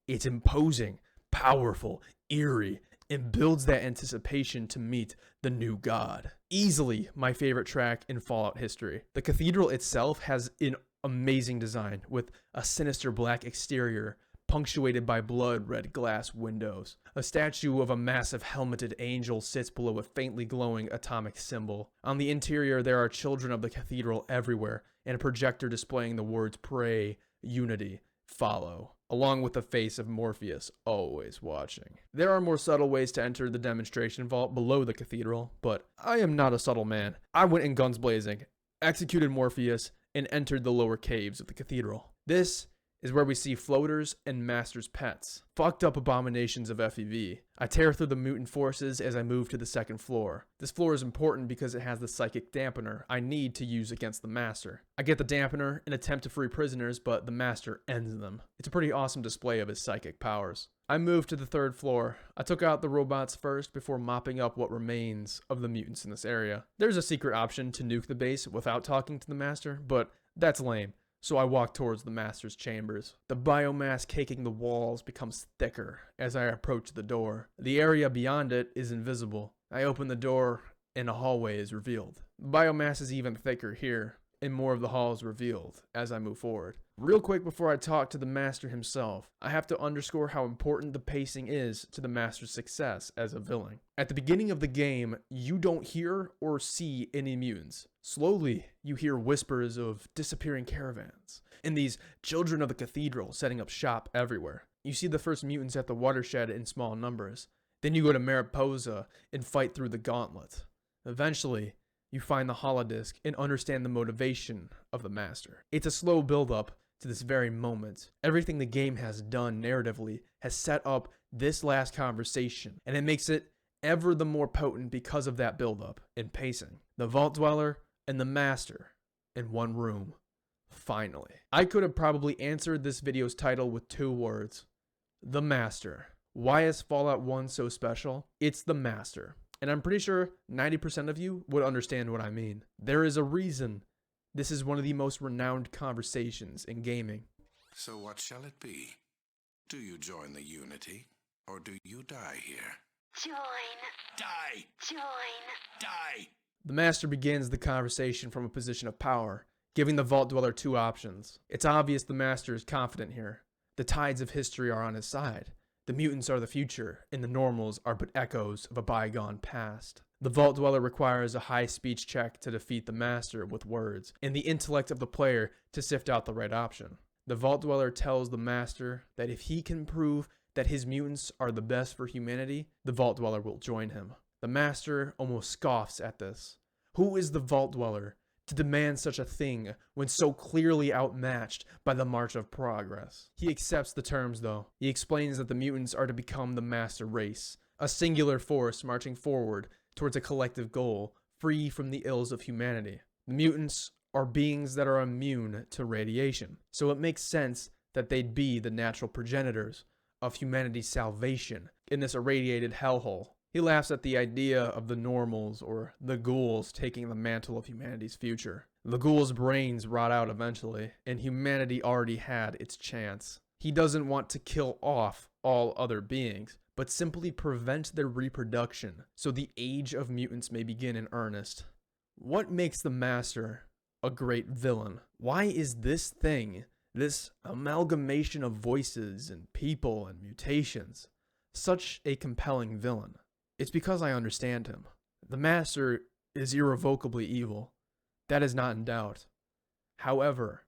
It's imposing, powerful, eerie, and builds that anticipation to meet the new god. Easily my favorite track in Fallout history. The cathedral itself has an amazing design with a sinister black exterior punctuated by blood-red glass windows. A statue of a massive helmeted angel sits below a faintly glowing atomic symbol. On the interior there are children of the cathedral everywhere and a projector displaying the words pray, unity, follow, along with the face of Morpheus always watching. There are more subtle ways to enter the demonstration vault below the cathedral, but I am not a subtle man. I went in guns blazing, executed Morpheus, and entered the lower caves of the cathedral. This is where we see floaters and Master's pets, fucked up abominations of FEV. I tear through the mutant forces as I move to the second floor. This floor is important because it has the psychic dampener I need to use against the Master. I get the dampener and attempt to free prisoners, but the Master ends them. It's a pretty awesome display of his psychic powers. I move to the third floor. I took out the robots first before mopping up what remains of the mutants in this area. There's a secret option to nuke the base without talking to the Master, but that's lame. So I walk towards the Master's chambers. The biomass caking the walls becomes thicker as I approach the door. The area beyond it is invisible. I open the door and a hallway is revealed. The biomass is even thicker here, and more of the hall is revealed as I move forward. Real quick before I talk to the Master himself, I have to underscore how important the pacing is to the Master's success as a villain. At the beginning of the game, you don't hear or see any mutants. Slowly, you hear whispers of disappearing caravans, and these children of the cathedral setting up shop everywhere. You see the first mutants at the watershed in small numbers. Then you go to Mariposa and fight through the gauntlet. Eventually, you find the holodisc and understand the motivation of the Master. It's a slow build-up to this very moment. Everything the game has done narratively has set up this last conversation, and it makes it ever the more potent because of that build-up and pacing. The Vault Dweller and the Master in one room. Finally. I could have probably answered this video's title with 2 words. The Master. Why is Fallout 1 so special? It's the Master. And I'm pretty sure 90% of you would understand what I mean. There is a reason this is one of the most renowned conversations in gaming. So what shall it be? Do you join the Unity, or do you die here? Join. Die! Join. Die! The Master begins the conversation from a position of power, giving the Vault Dweller 2 options. It's obvious the Master is confident here. The tides of history are on his side. The mutants are the future, and the normals are but echoes of a bygone past. The Vault Dweller requires a high speech check to defeat the Master with words, and the intellect of the player to sift out the right option. The Vault Dweller tells the Master that if he can prove that his mutants are the best for humanity, the Vault Dweller will join him. The Master almost scoffs at this. Who is the Vault Dweller to demand such a thing when so clearly outmatched by the March of Progress? He accepts the terms though. He explains that the mutants are to become the Master Race, a singular force marching forward towards a collective goal, free from the ills of humanity. The mutants are beings that are immune to radiation, so it makes sense that they'd be the natural progenitors of humanity's salvation in this irradiated hellhole. He laughs at the idea of the normals or the ghouls taking the mantle of humanity's future. The ghouls' brains rot out eventually, and humanity already had its chance. He doesn't want to kill off all other beings, but simply prevent their reproduction so the age of mutants may begin in earnest. What makes the Master a great villain? Why is this thing, this amalgamation of voices and people and mutations, such a compelling villain? It's because I understand him. The Master is irrevocably evil. That is not in doubt. However,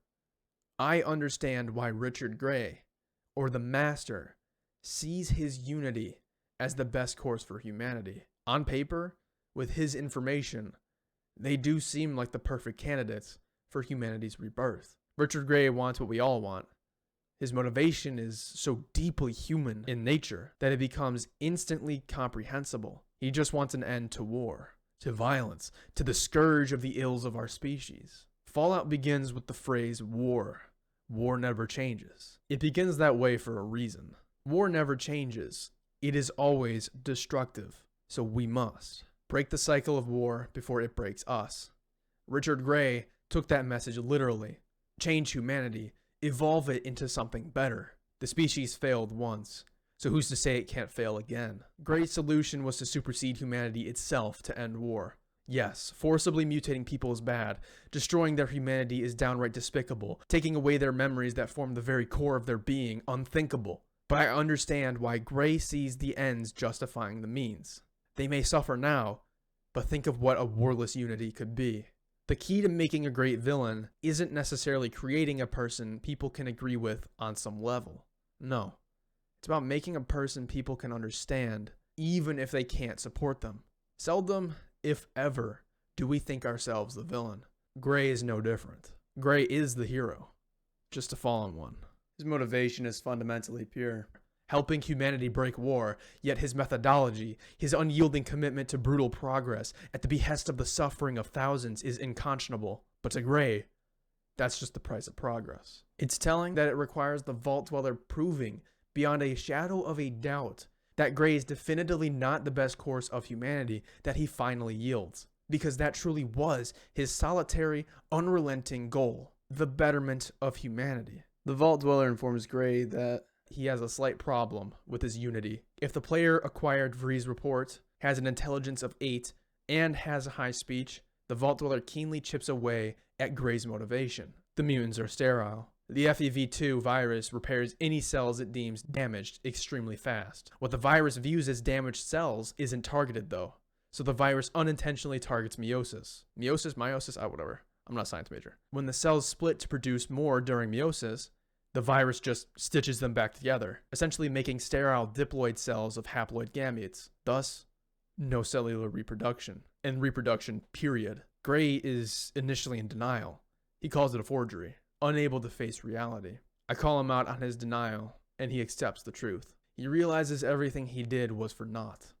I understand why Richard Gray, or the Master, sees his unity as the best course for humanity. On paper, with his information, they do seem like the perfect candidates for humanity's rebirth. Richard Gray wants what we all want. His motivation is so deeply human in nature that it becomes instantly comprehensible. He just wants an end to war, to violence, to the scourge of the ills of our species. Fallout begins with the phrase war. War never changes. It begins that way for a reason. War never changes. It is always destructive. So we must break the cycle of war before it breaks us. Richard Gray took that message literally. Change humanity. Evolve it into something better. The species failed once, so who's to say it can't fail again? Gray's solution was to supersede humanity itself to end war. Yes, forcibly mutating people is bad. Destroying their humanity is downright despicable. Taking away their memories that form the very core of their being, unthinkable. But I understand why Gray sees the ends justifying the means. They may suffer now, but think of what a warless unity could be. The key to making a great villain isn't necessarily creating a person people can agree with on some level. No. It's about making a person people can understand, even if they can't support them. Seldom, if ever, do we think ourselves the villain. Gray is no different. Gray is the hero, just a fallen one. His motivation is fundamentally pure. Helping humanity break war, yet his methodology, his unyielding commitment to brutal progress at the behest of the suffering of thousands is unconscionable. But to Gray, that's just the price of progress. It's telling that it requires the Vault Dweller proving, beyond a shadow of a doubt, that Gray is definitively not the best course of humanity that he finally yields. Because that truly was his solitary, unrelenting goal, the betterment of humanity. The Vault Dweller informs Gray that he has a slight problem with his unity. If the player acquired Vree's report, has an intelligence of 8, and has a high speech, the Vault Dweller keenly chips away at Gray's motivation. The mutants are sterile. The FEV2 virus repairs any cells it deems damaged extremely fast. What the virus views as damaged cells isn't targeted though, so the virus unintentionally targets meiosis. Meiosis, whatever. I'm not a science major. When the cells split to produce more during meiosis, the virus just stitches them back together, essentially making sterile diploid cells of haploid gametes. Thus, no cellular reproduction, and reproduction, period. Gray is initially in denial. He calls it a forgery, unable to face reality. I call him out on his denial, and he accepts the truth. He realizes everything he did was for naught.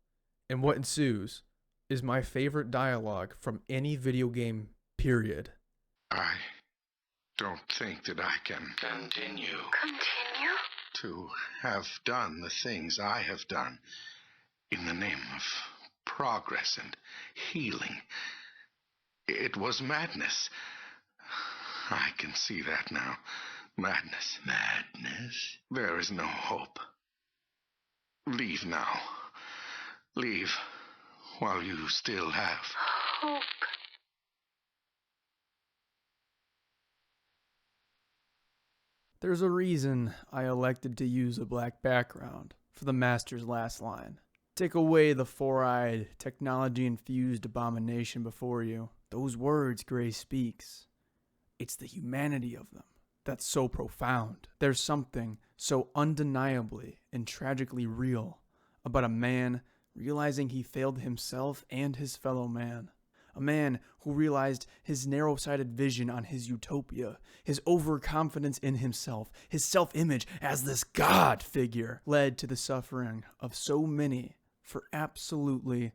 And what ensues is my favorite dialogue from any video game, period. I don't think that I can continue to have done the things I have done in the name of progress and healing. It was madness. I can see that now. Madness. Madness? There is no hope. Leave now. Leave while you still have hope. There's a reason I elected to use a black background for the Master's last line. Take away the four-eyed, technology-infused abomination before you. Those words Gray speaks. It's the humanity of them that's so profound. There's something so undeniably and tragically real about a man realizing he failed himself and his fellow man. A man who realized his narrow-sighted vision on his utopia, his overconfidence in himself, his self-image as this God figure led to the suffering of so many for absolutely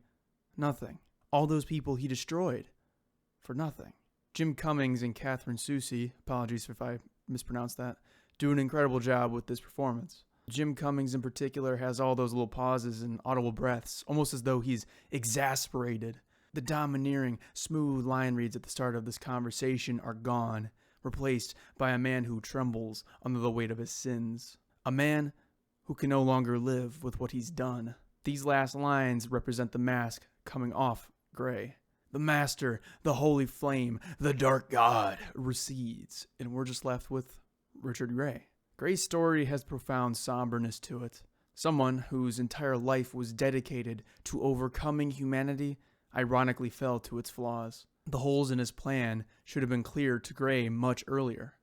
nothing. All those people he destroyed for nothing. Jim Cummings and Catherine Susi, apologies if I mispronounced that, do an incredible job with this performance. Jim Cummings in particular has all those little pauses and audible breaths, almost as though he's exasperated. The domineering, smooth line reads at the start of this conversation are gone, replaced by a man who trembles under the weight of his sins. A man who can no longer live with what he's done. These last lines represent the mask coming off Gray. The master, the holy flame, the dark god recedes, and we're just left with Richard Gray. Gray's story has profound somberness to it. Someone whose entire life was dedicated to overcoming humanity ironically fell to its flaws. The holes in his plan should have been cleared to Gray much earlier.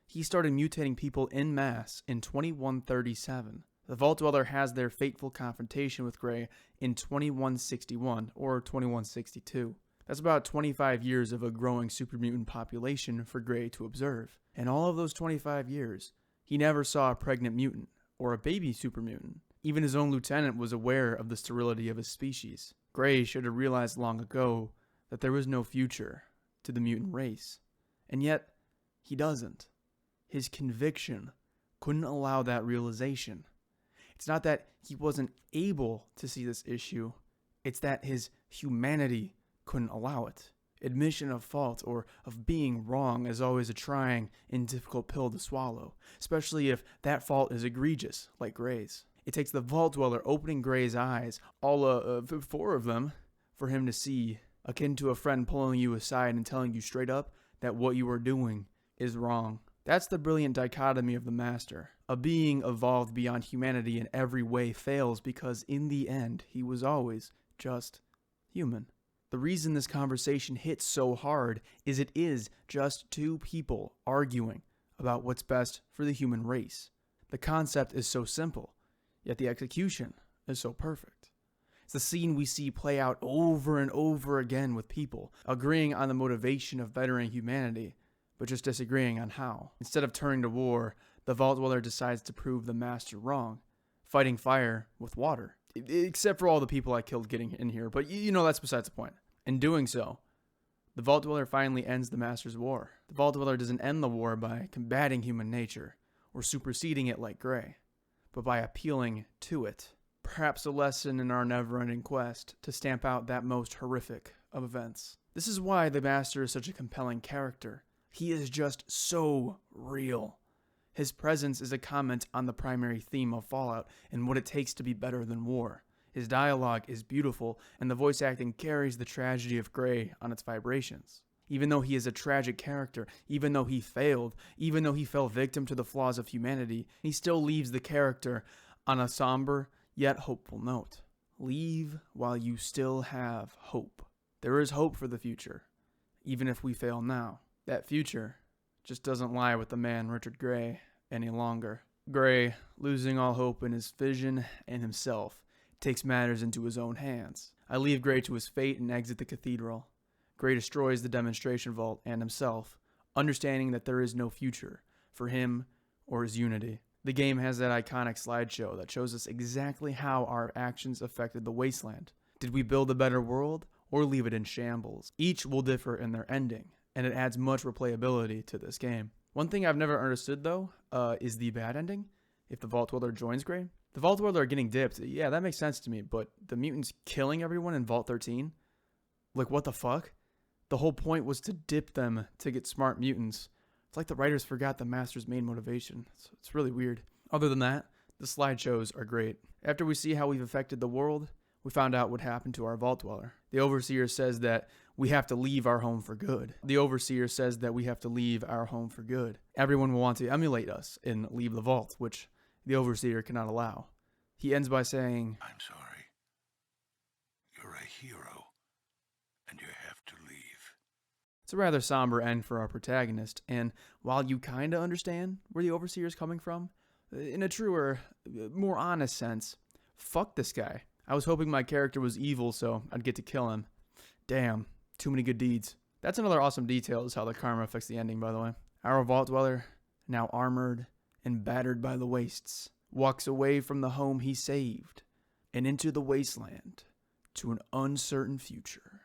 He started mutating people en masse in 2137. The Vault Dweller has their fateful confrontation with Gray in 2161 or 2162. That's about 25 years of a growing supermutant population for Gray to observe. In all of those 25 years, he never saw a pregnant mutant or a baby supermutant. Even his own lieutenant was aware of the sterility of his species. Gray should have realized long ago that there was no future to the mutant race. And yet, he doesn't. His conviction couldn't allow that realization. It's not that he wasn't able to see this issue, it's that his humanity couldn't allow it. Admission of fault or of being wrong is always a trying and difficult pill to swallow, especially if that fault is egregious, like Gray's. It takes the Vault Dweller opening Gray's eyes, all 4 of them, for him to see, akin to a friend pulling you aside and telling you straight up that what you are doing is wrong. That's the brilliant dichotomy of the Master. A being evolved beyond humanity in every way fails because in the end, he was always just human. The reason this conversation hits so hard is it is just 2 people arguing about what's best for the human race. The concept is so simple, yet the execution is so perfect. It's the scene we see play out over and over again with people, agreeing on the motivation of bettering humanity, but just disagreeing on how. Instead of turning to war, the Vault Dweller decides to prove the Master wrong, fighting fire with water. Except for all the people I killed getting in here, but that's besides the point. In doing so, the Vault Dweller finally ends the Master's war. The Vault Dweller doesn't end the war by combating human nature, or superseding it like Gray, but by appealing to it. Perhaps a lesson in our never-ending quest to stamp out that most horrific of events. This is why the Master is such a compelling character. He is just so real. His presence is a comment on the primary theme of Fallout and what it takes to be better than war. His dialogue is beautiful, and the voice acting carries the tragedy of Gray on its vibrations. Even though he is a tragic character, even though he failed, even though he fell victim to the flaws of humanity, he still leaves the character on a somber yet hopeful note. Leave while you still have hope. There is hope for the future, even if we fail now. That future just doesn't lie with the man Richard Gray any longer. Gray, losing all hope in his vision and himself, takes matters into his own hands. I leave Gray to his fate and exit the cathedral. Gray destroys the demonstration vault and himself, understanding that there is no future for him or his unity. The game has that iconic slideshow that shows us exactly how our actions affected the wasteland. Did we build a better world or leave it in shambles? Each will differ in their ending, and it adds much replayability to this game. One thing I've never understood, though, is the bad ending. If the Vault Dweller joins Gray, the Vault Dweller are getting dipped. Yeah, that makes sense to me, but the mutants killing everyone in Vault 13? Like, what the fuck? The whole point was to dip them to get smart mutants. It's like the writers forgot the Master's main motivation. It's really weird. Other than that, the slideshows are great. After we see how we've affected the world, we found out what happened to our Vault Dweller. The Overseer says that we have to leave our home for good. Everyone will want to emulate us and leave the vault, which the Overseer cannot allow. He ends by saying, I'm sorry. You're a hero, and you have to leave. It's a rather somber end for our protagonist, and while you kinda understand where the Overseer is coming from, in a truer, more honest sense, fuck this guy. I was hoping my character was evil so I'd get to kill him. Damn, too many good deeds. That's another awesome detail is how the karma affects the ending, by the way. Our Vault Dweller, now armored and battered by the wastes, walks away from the home he saved and into the wasteland to an uncertain future.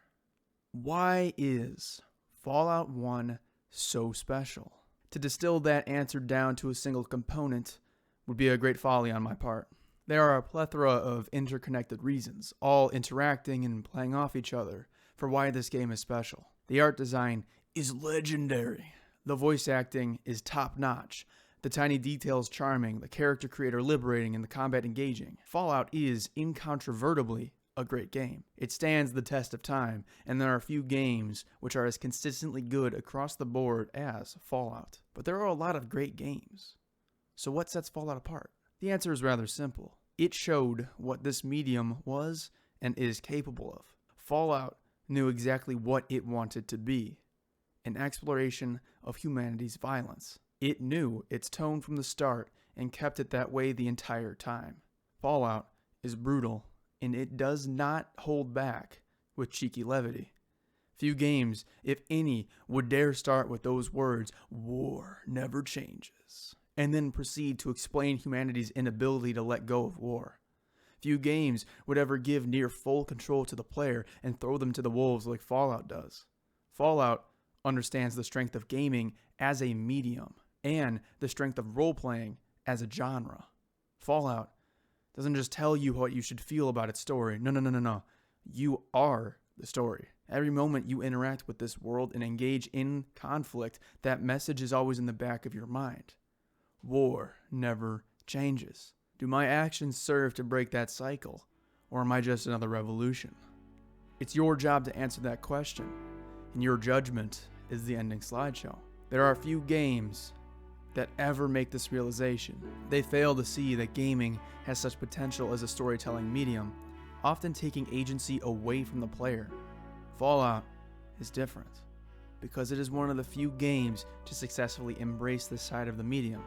Why is Fallout 1 so special? To distill that answer down to a single component, would be a great folly on my part. There are a plethora of interconnected reasons, all interacting and playing off each other, for why this game is special. The art design is legendary. The voice acting is top-notch. The tiny details charming, the character creator liberating, and the combat engaging. Fallout is incontrovertibly a great game. It stands the test of time, and there are few games which are as consistently good across the board as Fallout. But there are a lot of great games. So what sets Fallout apart? The answer is rather simple. It showed what this medium was and is capable of. Fallout knew exactly what it wanted to be: an exploration of humanity's violence. It knew its tone from the start and kept it that way the entire time. Fallout is brutal, and it does not hold back with cheeky levity. Few games, if any, would dare start with those words, "War never changes," and then proceed to explain humanity's inability to let go of war. Few games would ever give near full control to the player and throw them to the wolves like Fallout does. Fallout understands the strength of gaming as a medium and the strength of role-playing as a genre. Fallout doesn't just tell you what you should feel about its story. No. You are the story. Every moment you interact with this world and engage in conflict, that message is always in the back of your mind. War never changes. Do my actions serve to break that cycle, or am I just another revolution? It's your job to answer that question, and your judgment is the ending slideshow. There are few games that ever make this realization. They fail to see that gaming has such potential as a storytelling medium, often taking agency away from the player. Fallout is different, because it is one of the few games to successfully embrace this side of the medium.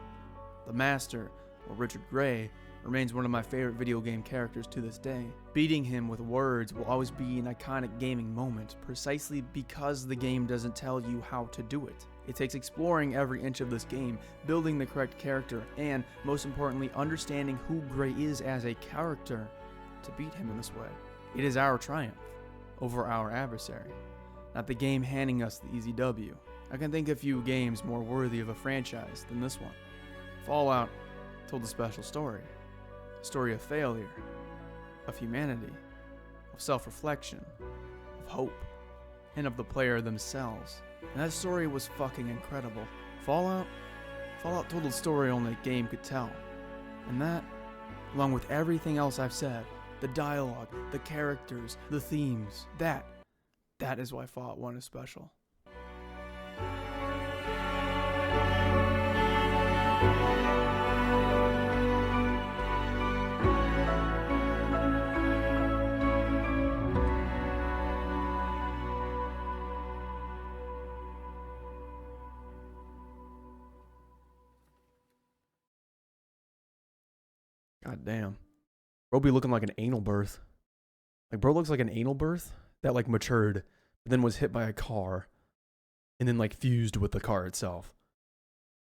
The Master, or Richard Gray, remains one of my favorite video game characters to this day. Beating him with words will always be an iconic gaming moment, precisely because the game doesn't tell you how to do it. It takes exploring every inch of this game, building the correct character, and, most importantly, understanding who Gray is as a character to beat him in this way. It is our triumph over our adversary, not the game handing us the easy W. I can think of few games more worthy of a franchise than this one. Fallout told a special story. A story of failure, of humanity, of self-reflection, of hope, and of the player themselves. And that story was fucking incredible. Fallout told a story only a game could tell. And that, along with everything else I've said, the dialogue, the characters, the themes, that is why Fallout 1 is special. God damn. Bro be looking like an anal birth. Like, bro looks like an anal birth that, like, matured, but then was hit by a car, and then, like, fused with the car itself.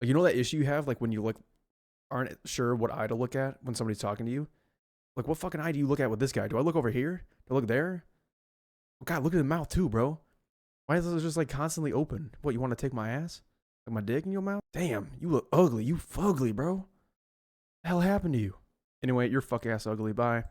Like, you know that issue you have, like, when you, like, aren't sure what eye to look at when somebody's talking to you? Like, what fucking eye do you look at with this guy? Do I look over here? Do I look there? Oh, God, look at the mouth, too, bro. Why is it just, like, constantly open? What, you want to take my ass? Like, my dick in your mouth? Damn, you look ugly. You fugly, bro. What the hell happened to you? Anyway, you're fuck ass ugly. Bye.